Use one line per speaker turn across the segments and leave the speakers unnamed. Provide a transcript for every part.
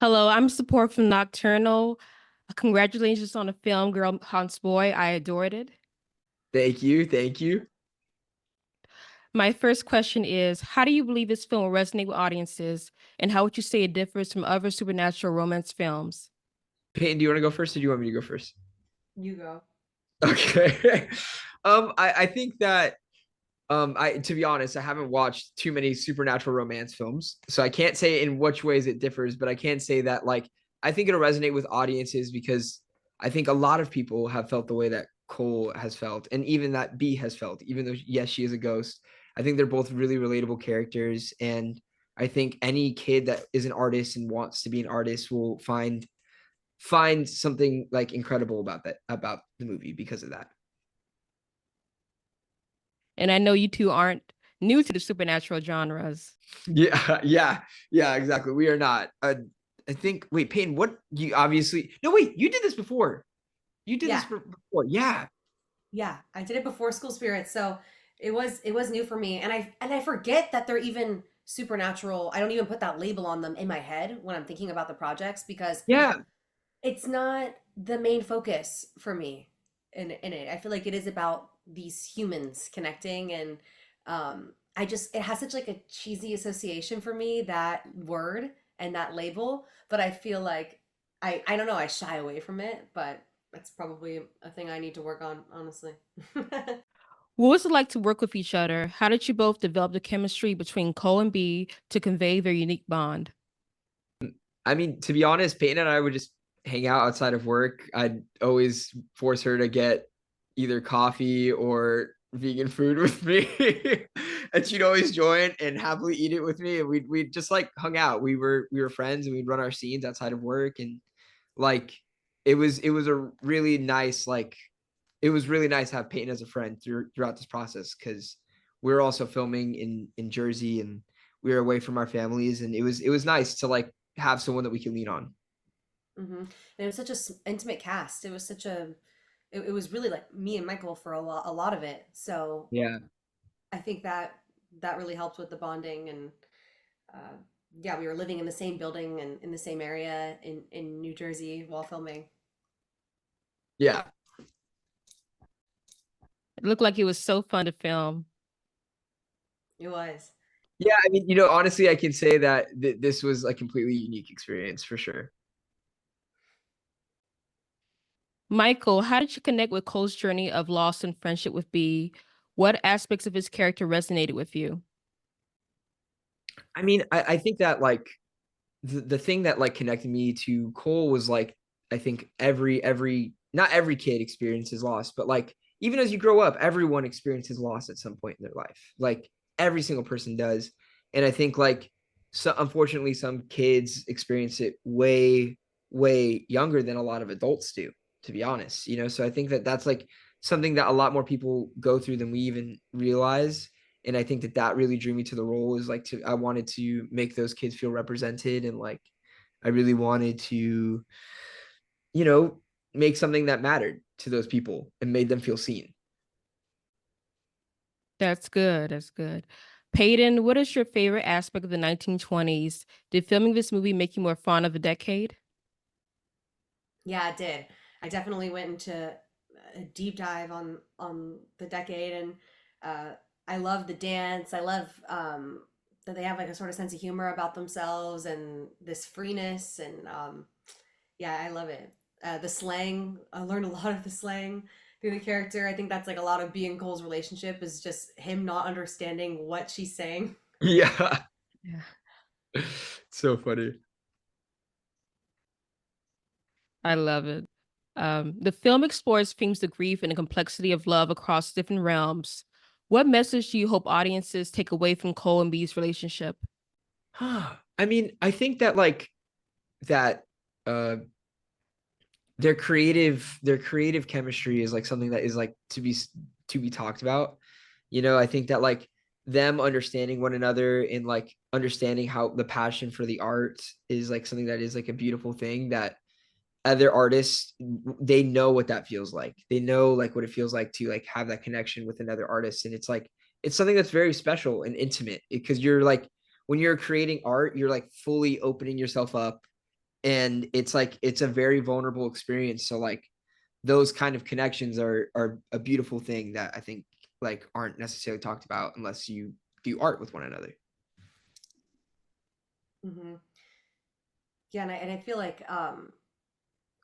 Hello, I'm Support from Nocturnal. Congratulations on the film Girl Haunts Boy. I adored it.
Thank you. Thank you.
My first question is, how do you believe this film will resonate with audiences, and how would you say it differs from other supernatural romance films?
Peyton, do you want to go first or do you want me to go first?
You go.
Okay. I think that I to be honest, I haven't watched too many supernatural romance films. So I can't say in which ways it differs, but I can say that I think it'll resonate with audiences because I think a lot of people have felt the way that Cole has felt, and even that B has felt, even though yes, she is a ghost. I think they're both really relatable characters, and I think any kid that is an artist and wants to be an artist will find something like incredible about the movie because of that.
And I know you two aren't new to the supernatural genres.
Yeah, yeah, exactly. We are not. I think. Wait, Payne, what you obviously? No, wait, you did this before. You did this
Yeah,
before. Yeah,
yeah. I did it before School Spirits, so it was new for me, and I forget that they're even supernatural. I don't even put that label on them in my head when I'm thinking about the projects because
yeah,
it's not the main focus for me in it. I feel like it is about these humans connecting, and I just it has such like a cheesy association for me, that word and that label, but I feel like I don't know, I shy away from it, but that's probably a thing I need to work on, honestly.
What was it like to work with each other? How did you both develop the chemistry between Cole and B to convey their unique bond?
I mean, to be honest, Peyton and I would just hang out outside of work. I'd always force her to get either coffee or vegan food with me. And she'd always join and happily eat it with me. And we'd just like hung out. We were friends and we'd run our scenes outside of work. And like it was a really nice it was really nice to have Peyton as a friend throughout this process because we were also filming in Jersey and we were away from our families and it was nice to like have someone that we can lean on.
And it was such a intimate cast. It was such a it was really like me and Michael for a lot of it. So
Yeah.
I think that really helped with the bonding, and uh, yeah, we were living in the same building and in the same area in New Jersey while filming.
Yeah.
It looked like it was so fun to film.
It was.
Yeah. I mean, honestly, I can say that this was a completely unique experience for sure.
Michael, how did you connect with Cole's journey of loss and friendship with B? What aspects of his character resonated with you?
I mean, I think that the thing that like connected me to Cole was like I think every not every kid experiences loss, but like even as you grow up, everyone experiences loss at some point in their life. Like every single person does. And I think so unfortunately some kids experience it way younger than a lot of adults do, to be honest. So I think that that's like something that a lot more people go through than we even realize, and I think that that really drew me to the role is like to I wanted to make those kids feel represented, and like I really wanted to you know make something that mattered to those people and made them feel seen.
That's good. That's good. Peyton, what is your favorite aspect of the 1920s? Did filming this movie make you more fond of the decade?
Yeah, it did. I definitely went into a deep dive on the decade, and uh, I love the dance. I love that they have like a sort of sense of humor about themselves and this freeness, and yeah, I love it. The slang, I learned a lot of the slang through the character. I think that's like a lot of B and Cole's relationship is just him not understanding what she's saying.
Yeah.
Yeah.
So funny.
I love it. The film explores themes of grief and the complexity of love across different realms. What message do you hope audiences take away from Cole and B's relationship?
I mean, I think that that uh their creative chemistry is like something that is like to be talked about. I think that like them understanding one another and like understanding how the passion for the art is like something that is like a beautiful thing that other artists, they know what that feels like. They know like what it feels like to like have that connection with another artist, and it's something that's very special and intimate because you're like when you're creating art, you're like fully opening yourself up and it's like it's a very vulnerable experience. So like those kind of connections are a beautiful thing that I think like aren't necessarily talked about unless you do art with one another.
Mm-hmm. Yeah, and I feel like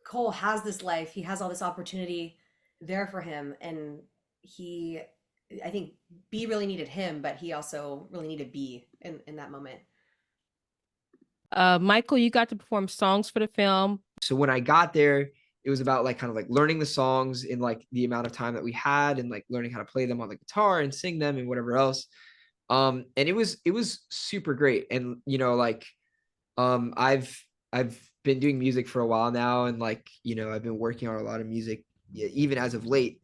Cole has this life. He has all this opportunity there for him, and he, I think, B really needed him, but he also really needed B in that moment.
Michael, you got to perform songs for the film.
So when I got there, it was about like kind of like learning the songs in like the amount of time that we had and like learning how to play them on the guitar and sing them and whatever else. And it was super great. And you know, like I've been doing music for a while now, and like, you know, I've been working on a lot of music even as of late.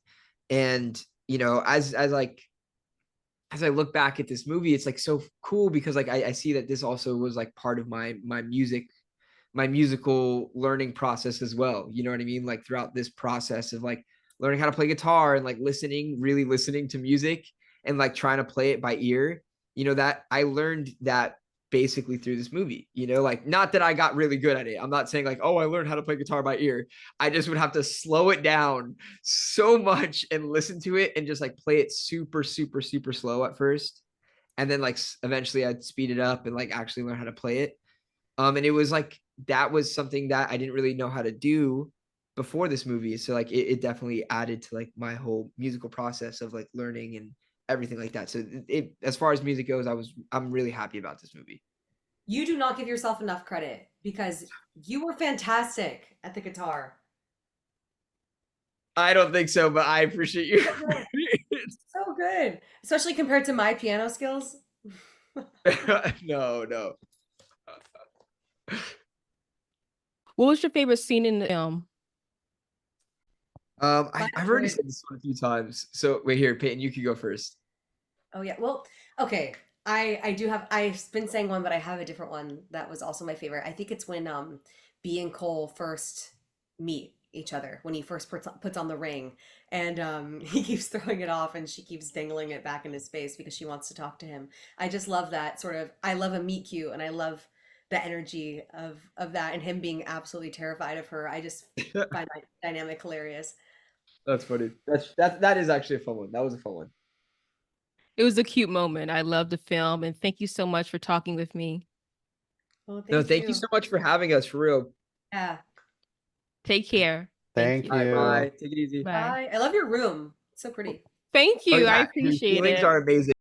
And, you know, as I look back at this movie, it's like so cool because like I see that this also was like part of my musical learning process as well. You know what I mean? Like throughout this process of like learning how to play guitar and like really listening to music and like trying to play it by ear, you know, that I learned that basically through this movie, you know, like not that I got really good at it. I'm not saying like, oh, I learned how to play guitar by ear. I just would have to slow it down so much and listen to it and just like play it super, super, super slow at first. And then like eventually I'd speed it up and like actually learn how to play it. And it was like that was something that I didn't really know how to do before this movie. So like it definitely added to like my whole musical process of like learning and everything like that. So it as far as music goes, I'm really happy about this movie.
You do not give yourself enough credit because you were fantastic at the guitar.
I don't think so, but I appreciate you.
So good. So good, especially compared to my piano skills.
No, no.
What was your favorite scene in the film?
My
I've already
favorite.
said this one a few times. So wait here, Peyton, you could go first.
Oh yeah. Well, okay. I do have. I've been saying one, but I have a different one that was also my favorite. I think it's when B and Cole first meet each other when he first puts on the ring, and he keeps throwing it off, and she keeps dangling it back in his face because she wants to talk to him. I just love that sort of. I love a meet cute, and I love the energy of that, and him being absolutely terrified of her. I just find that dynamic hilarious.
That's funny. That is actually a fun one. That was a fun one.
It was a cute moment. I loved the film, and thank you so much for talking with me.
Well,
No,
thank
thank you
you.
so much for having us for real.
Yeah.
Take care. Thank
Thank
you.
All right,
you.
bye. Take it easy.
Bye.
Bye. I love your room. It's so pretty.
Thank
Oh
you. I
yeah, your
appreciate
feelings
it.
are amazing.